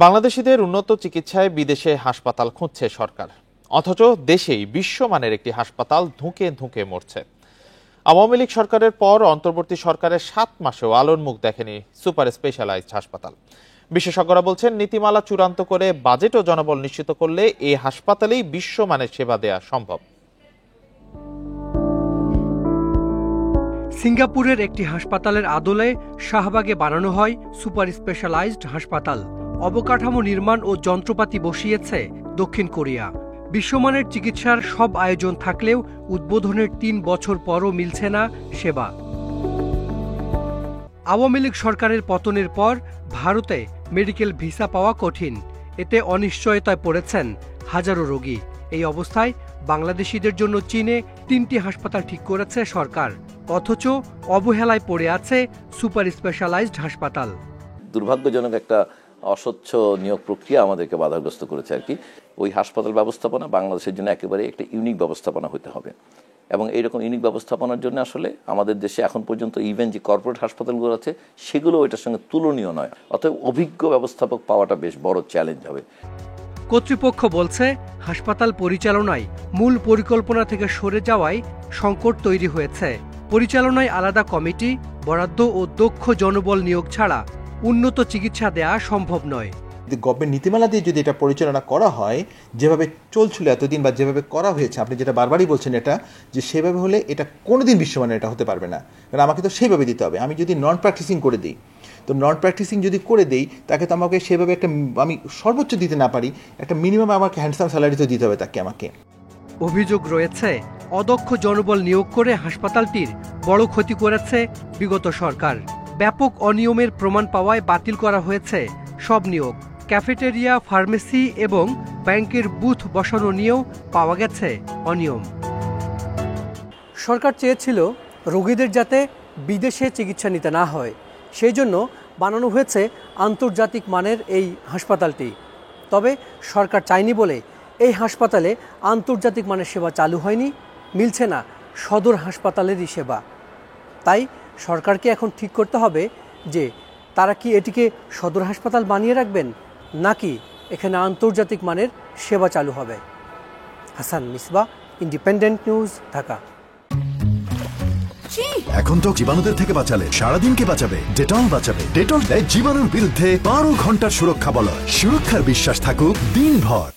বাংলাদেশিদের উন্নত চিকিৎসায় বিদেশে হাসপাতাল খুঁজছে সরকার, অথচ দেশেই বিশ্বমানের একটি হাসপাতাল ধুঁকে ধুঁকে মরছে। আওয়ামী লীগ সরকারের পর অন্তর্বর্তী সরকারের 7 মাসেও আলোর মুখ দেখেনি সুপার স্পেশালাইজড হাসপাতাল। বিশেষজ্ঞরা বলছেন, নীতিমালা চূড়ান্ত করে বাজেট ও জনবল নিশ্চিত করলে এই হাসপাতালেই বিশ্বমানের সেবা দেয়া সম্ভব। সিঙ্গাপুরের একটি হাসপাতালের আদলে শাহবাগে বানানো হয় সুপার স্পেশালাইজড হাসপাতাল। অবকাঠামো নির্মাণ ও যন্ত্রপাতি বসিয়েছে দক্ষিণ কোরিয়া। বিশ্বমানের চিকিৎসার সব আয়োজন থাকলেও উদ্বোধনের 3 বছর পরও মিলছে না সেবা। আওয়ামী লীগ সরকারের পতনের পর ভারতে মেডিকেল ভিসা পাওয়া কঠিন, এতে অনিশ্চয়তায় পড়েছেন হাজারো রোগী। এই অবস্থায় বাংলাদেশিদের জন্য চীনে 3টি হাসপাতাল ঠিক করেছে সরকার, অথচ অবহেলায় পড়ে আছে সুপার স্পেশালাইজড হাসপাতাল। দুর্ভাগ্যজনক একটা অস্বচ্ছ নিয়োগ প্রক্রিয়া আমাদেরকে বাধাগ্রস্ত করেছে আর কি। ওই হাসপাতাল ব্যবস্থাপনা বাংলাদেশের জন্য একেবারে একটা ইউনিক ব্যবস্থাপনা হতে হবে, এবং এইরকম ইউনিক ব্যবস্থাপনার জন্য আসলে আমাদের দেশে এখন পর্যন্ত ইভেন যে কর্পোরেট হাসপাতালগুলো আছে সেগুলো এটার সঙ্গে তুলনীয় নয়। অতএব অভিজ্ঞ ব্যবস্থাপক পাওয়াটা বেশ বড় চ্যালেঞ্জ হবে। কর্তৃপক্ষ বলছে, হাসপাতাল পরিচালনায় মূল পরিকল্পনা থেকে সরে যাওয়ায় সংকট তৈরি হয়েছে। পরিচালনায় আলাদা কমিটি, বরাদ্দ ও দক্ষ জনবল নিয়োগ ছাড়া উন্নত চিকিৎসা দেয়া সম্ভব নয়। গভর্নমেন্ট নীতিমালা দিয়ে যদি এটা পরিচালনা করা হয়, যেভাবে চলছিল এতদিন বা যেভাবে করা হয়েছে, আপনি যেটা বারবারই বলছেন এটা, যে সেভাবে হলে এটা কোনোদিন বিশ্বমানের এটা হতে পারবে না। কারণ আমাকে তো সেইভাবে দিতে হবে। আমি যদি নন প্র্যাকটিসিং করে দিই, তো নন প্র্যাকটিসিং যদি করে দেই, তাকে তো আমাকে সেভাবে একটা, আমি সর্বোচ্চ দিতে না পারি, একটা মিনিমাম আমাকে হ্যান্ডসাম স্যালারি তো দিতে হবে তাকে আমাকে। অভিযোগ রয়েছে, অদক্ষ জনবল নিয়োগ করে হাসপাতালটির বড় ক্ষতি করেছে বিগত সরকার। ব্যাপক অনিয়মের প্রমাণ পাওয়ায় বাতিল করা হয়েছে সব নিয়োগ। ক্যাফেটেরিয়া, ফার্মেসি এবং ব্যাংকের বুথ বসানো নিয়েও পাওয়া গেছে অনিয়ম। সরকার চেয়েছিল রোগীদের যাতে বিদেশে চিকিৎসা নিতে না হয়, সেই জন্য বানানো হয়েছে আন্তর্জাতিক মানের এই হাসপাতালটি। তবে সরকার চায়নি বলে এই হাসপাতালে আন্তর্জাতিক মানের সেবা চালু হয়নি, মিলছে না সদর হাসপাতালেরই সেবা। তাই সরকারকে এখন ঠিক করতে হবে যে তারা কি এটিকে সদর হাসপাতাল বানিয়ে রাখবেন, নাকি এখানে আন্তর্জাতিক মানের সেবা চালু হবে। Hasan Misbah, independent news, Dhaka. এখন তো জীবাণুদের থেকে বাঁচালে সারাদিনকে বাঁচাবে ডেটল বাঁচাবে। ডেটল দেয় জীবাণুর বিরুদ্ধে 12 ঘন্টার সুরক্ষা বলয়। সুরক্ষার বিশ্বাস থাকুক দিনভর।